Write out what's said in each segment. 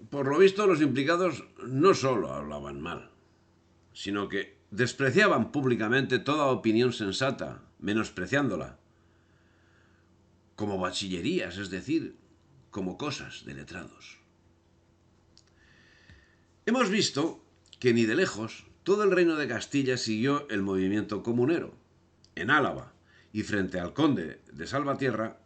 Por lo visto, los implicados no solo hablaban mal, sino que despreciaban públicamente toda opinión sensata, menospreciándola, como bachillerías, es decir, como cosas de letrados. Hemos visto que ni de lejos todo el reino de Castilla siguió el movimiento comunero. En Álava y frente al conde de Salvatierra,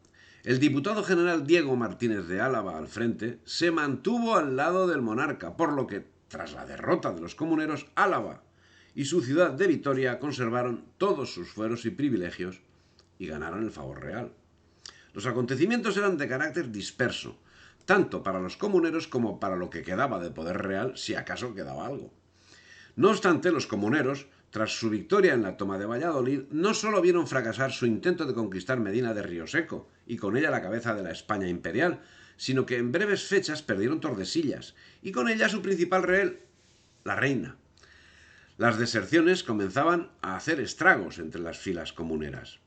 el diputado general Diego Martínez de Álava al frente se mantuvo al lado del monarca, por lo que, tras la derrota de los comuneros, Álava y su ciudad de Vitoria conservaron todos sus fueros y privilegios y ganaron el favor real. Los acontecimientos eran de carácter disperso, tanto para los comuneros como para lo que quedaba de poder real, si acaso quedaba algo. No obstante, los comuneros, tras su victoria en la toma de Valladolid, no solo vieron fracasar su intento de conquistar Medina de Rioseco y con ella la cabeza de la España imperial, sino que en breves fechas perdieron Tordesillas y con ella su principal rey, la reina. Las deserciones comenzaban a hacer estragos entre las filas comuneras.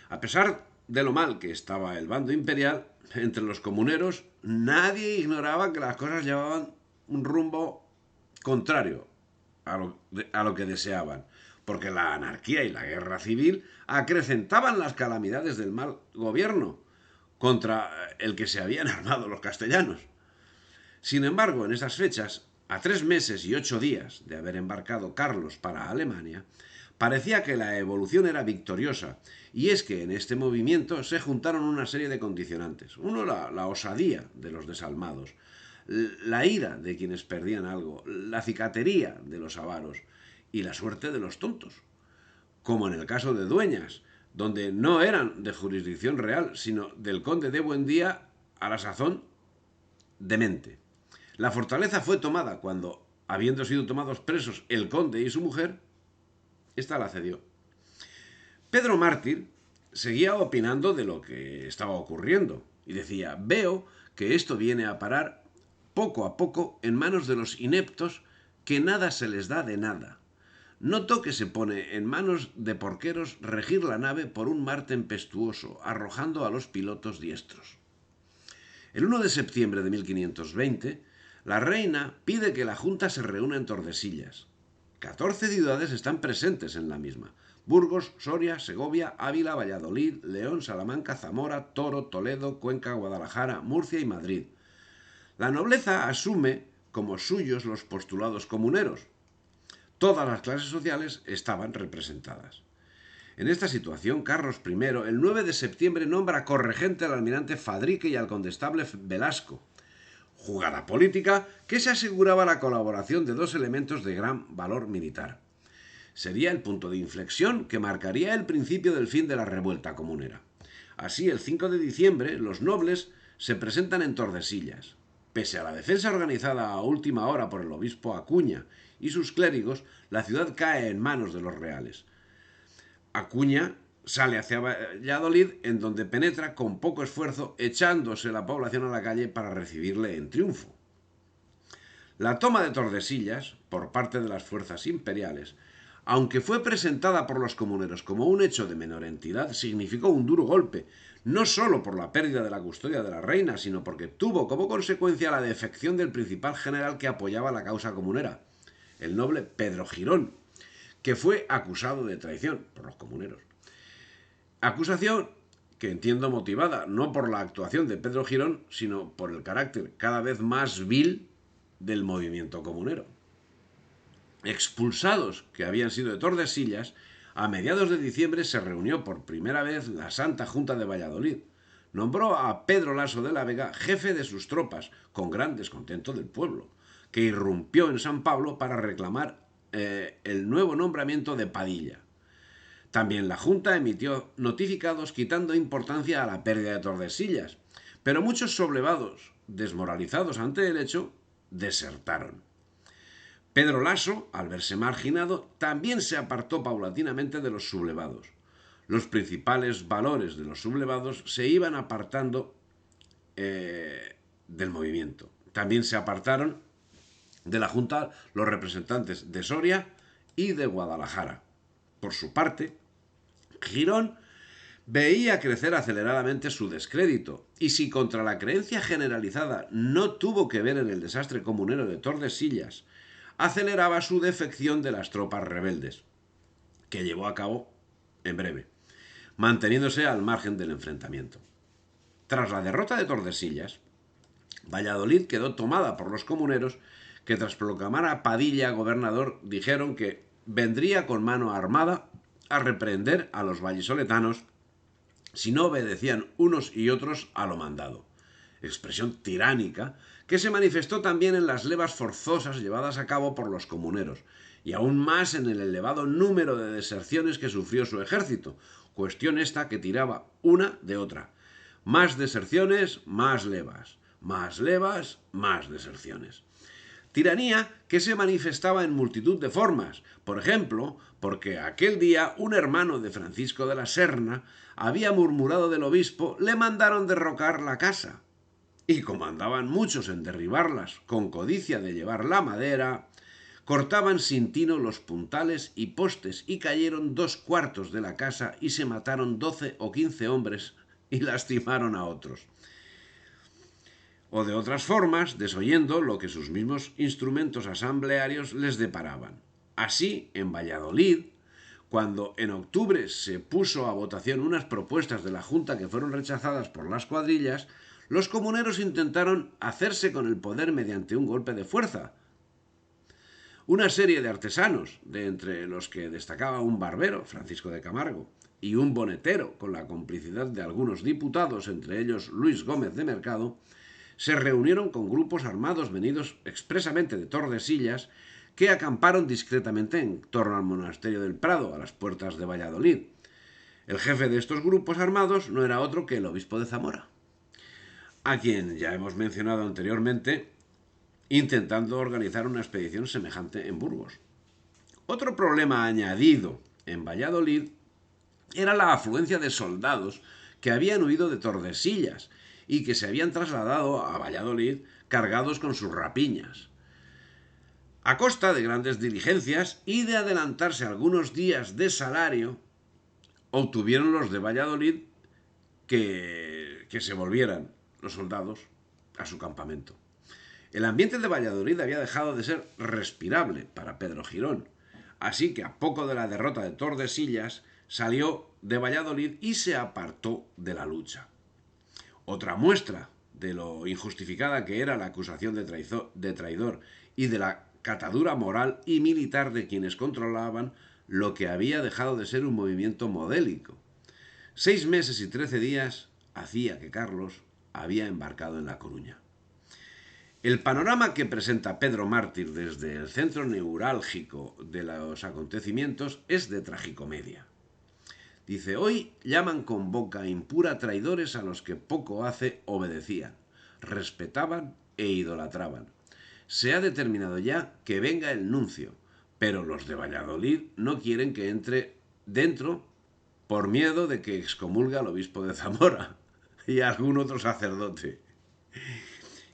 A pesar de lo mal que estaba el bando imperial, entre los comuneros nadie ignoraba que las cosas llevaban un rumbo contrario a lo que deseaban, porque la anarquía y la guerra civil acrecentaban las calamidades del mal gobierno contra el que se habían armado los castellanos. Sin embargo, en esas fechas, a 3 meses y 8 días de haber embarcado Carlos para Alemania, parecía que la evolución era victoriosa, y es que en este movimiento se juntaron una serie de condicionantes. Uno, la osadía de los desalmados, la ira de quienes perdían algo, la cicatería de los avaros y la suerte de los tontos, como en el caso de Dueñas, donde no eran de jurisdicción real, sino del conde de Buendía, a la sazón demente. La fortaleza fue tomada cuando, habiendo sido tomados presos el conde y su mujer, esta la cedió. Pedro Mártir seguía opinando de lo que estaba ocurriendo y decía: veo que esto viene a parar poco a poco en manos de los ineptos, que nada se les da de nada. Noto que se pone en manos de porqueros regir la nave por un mar tempestuoso, arrojando a los pilotos diestros. El 1 de septiembre de 1520, la reina pide que la Junta se reúna en Tordesillas. 14 ciudades están presentes en la misma: Burgos, Soria, Segovia, Ávila, Valladolid, León, Salamanca, Zamora, Toro, Toledo, Cuenca, Guadalajara, Murcia y Madrid. La nobleza asume como suyos los postulados comuneros. Todas las clases sociales estaban representadas. En esta situación, Carlos I, el 9 de septiembre, nombra corregente al almirante Fadrique y al condestable Velasco. Jugada política que se aseguraba la colaboración de dos elementos de gran valor militar. Sería el punto de inflexión que marcaría el principio del fin de la revuelta comunera. Así, el 5 de diciembre, los nobles se presentan en Tordesillas. Pese a la defensa organizada a última hora por el obispo Acuña y sus clérigos, la ciudad cae en manos de los reales. Acuña sale hacia Valladolid, en donde penetra con poco esfuerzo, echándose la población a la calle para recibirle en triunfo. La toma de Tordesillas, por parte de las fuerzas imperiales, aunque fue presentada por los comuneros como un hecho de menor entidad, significó un duro golpe, no solo por la pérdida de la custodia de la reina, sino porque tuvo como consecuencia la defección del principal general que apoyaba la causa comunera, el noble Pedro Girón, que fue acusado de traición por los comuneros. Acusación que entiendo motivada no por la actuación de Pedro Girón, sino por el carácter cada vez más vil del movimiento comunero. Expulsados que habían sido de Tordesillas, a mediados de diciembre se reunió por primera vez la Santa Junta de Valladolid. Nombró a Pedro Laso de la Vega jefe de sus tropas, con gran descontento del pueblo, que irrumpió en San Pablo para reclamar el nuevo nombramiento de Padilla. También la Junta emitió notificados quitando importancia a la pérdida de Tordesillas, pero muchos sublevados, desmoralizados ante el hecho, desertaron. Pedro Laso, al verse marginado, también se apartó paulatinamente de los sublevados. Los principales valores de los sublevados se iban apartando del movimiento. También se apartaron de la Junta los representantes de Soria y de Guadalajara. Por su parte, Girón veía crecer aceleradamente su descrédito, y si contra la creencia generalizada no tuvo que ver en el desastre comunero de Tordesillas, aceleraba su defección de las tropas rebeldes, que llevó a cabo en breve, manteniéndose al margen del enfrentamiento. Tras la derrota de Tordesillas, Valladolid quedó tomada por los comuneros que tras proclamar a Padilla gobernador dijeron que vendría con mano armada a reprender a los vallisoletanos si no obedecían unos y otros a lo mandado. Expresión tiránica que se manifestó también en las levas forzosas llevadas a cabo por los comuneros, y aún más en el elevado número de deserciones que sufrió su ejército, cuestión esta que tiraba una de otra. Más deserciones, más levas. Más levas, más deserciones. Tiranía que se manifestaba en multitud de formas. Por ejemplo, porque aquel día un hermano de Francisco de la Serna había murmurado del obispo, le mandaron derrocar la casa. Y como andaban muchos en derribarlas, con codicia de llevar la madera, cortaban sin tino los puntales y postes y cayeron 2/4 de la casa y se mataron 12 o 15 hombres y lastimaron a otros. O de otras formas, desoyendo lo que sus mismos instrumentos asamblearios les deparaban. Así, en Valladolid, cuando en octubre se puso a votación unas propuestas de la Junta que fueron rechazadas por las cuadrillas, los comuneros intentaron hacerse con el poder mediante un golpe de fuerza. Una serie de artesanos, de entre los que destacaba un barbero, Francisco de Camargo, y un bonetero, con la complicidad de algunos diputados, entre ellos Luis Gómez de Mercado, se reunieron con grupos armados venidos expresamente de Tordesillas que acamparon discretamente en torno al monasterio del Prado, a las puertas de Valladolid. El jefe de estos grupos armados no era otro que el obispo de Zamora, a quien ya hemos mencionado anteriormente, intentando organizar una expedición semejante en Burgos. Otro problema añadido en Valladolid era la afluencia de soldados que habían huido de Tordesillas y que se habían trasladado a Valladolid cargados con sus rapiñas. A costa de grandes diligencias y de adelantarse algunos días de salario, obtuvieron los de Valladolid que se volvieran los soldados a su campamento. El ambiente de Valladolid había dejado de ser respirable para Pedro Girón, así que a poco de la derrota de Tordesillas salió de Valladolid y se apartó de la lucha. Otra muestra de lo injustificada que era la acusación de traidor y de la catadura moral y militar de quienes controlaban lo que había dejado de ser un movimiento modélico. 6 meses y 13 días hacía que Carlos había embarcado en La Coruña. El panorama que presenta Pedro Mártir desde el centro neurálgico de los acontecimientos es de tragicomedia. Dice, hoy llaman con boca impura traidores a los que poco hace obedecían, respetaban e idolatraban. Se ha determinado ya que venga el nuncio, pero los de Valladolid no quieren que entre dentro por miedo de que excomulgue al obispo de Zamora y a algún otro sacerdote.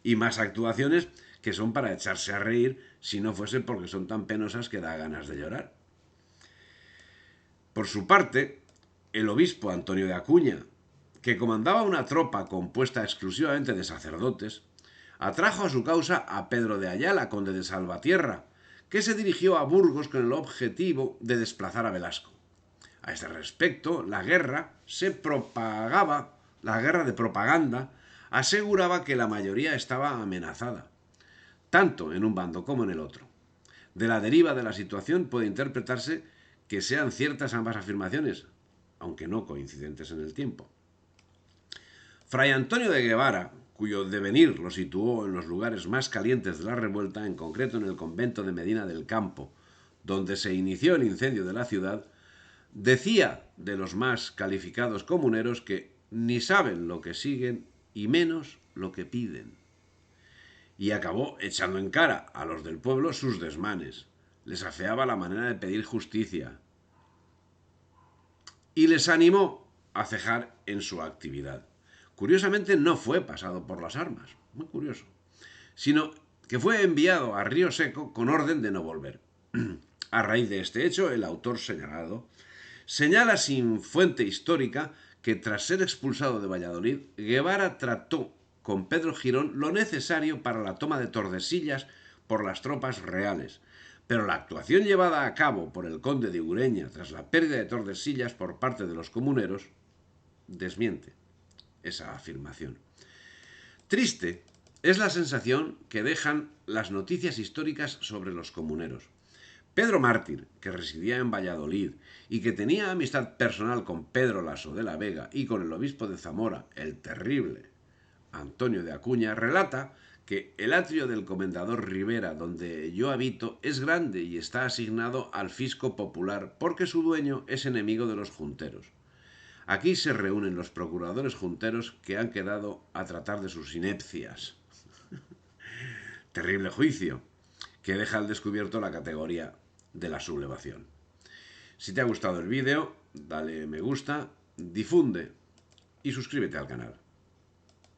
Y más actuaciones que son para echarse a reír si no fuese porque son tan penosas que da ganas de llorar. Por su parte, el obispo Antonio de Acuña, que comandaba una tropa compuesta exclusivamente de sacerdotes, atrajo a su causa a Pedro de Ayala, conde de Salvatierra, que se dirigió a Burgos con el objetivo de desplazar a Velasco. A este respecto, la guerra de propaganda, aseguraba que la mayoría estaba amenazada, tanto en un bando como en el otro. De la deriva de la situación puede interpretarse que sean ciertas ambas afirmaciones, aunque no coincidentes en el tiempo. Fray Antonio de Guevara, cuyo devenir lo situó en los lugares más calientes de la revuelta, en concreto en el convento de Medina del Campo, donde se inició el incendio de la ciudad, decía de los más calificados comuneros que ni saben lo que siguen y menos lo que piden. Y acabó echando en cara a los del pueblo sus desmanes. Les afeaba la manera de pedir justicia y les animó a cejar en su actividad. Curiosamente no fue pasado por las armas, muy curioso, sino que fue enviado a Río Seco con orden de no volver. A raíz de este hecho, el autor señalado señala sin fuente histórica que tras ser expulsado de Valladolid, Guevara trató con Pedro Girón lo necesario para la toma de Tordesillas por las tropas reales, pero la actuación llevada a cabo por el conde de Ureña tras la pérdida de Tordesillas por parte de los comuneros desmiente esa afirmación. Triste es la sensación que dejan las noticias históricas sobre los comuneros. Pedro Mártir, que residía en Valladolid y que tenía amistad personal con Pedro Laso de la Vega y con el obispo de Zamora, el terrible Antonio de Acuña, relata que el atrio del comendador Rivera, donde yo habito, es grande y está asignado al fisco popular porque su dueño es enemigo de los junteros. Aquí se reúnen los procuradores junteros que han quedado a tratar de sus inepcias. Terrible juicio, que deja al descubierto la categoría de la sublevación. Si te ha gustado el vídeo, dale me gusta, difunde y suscríbete al canal.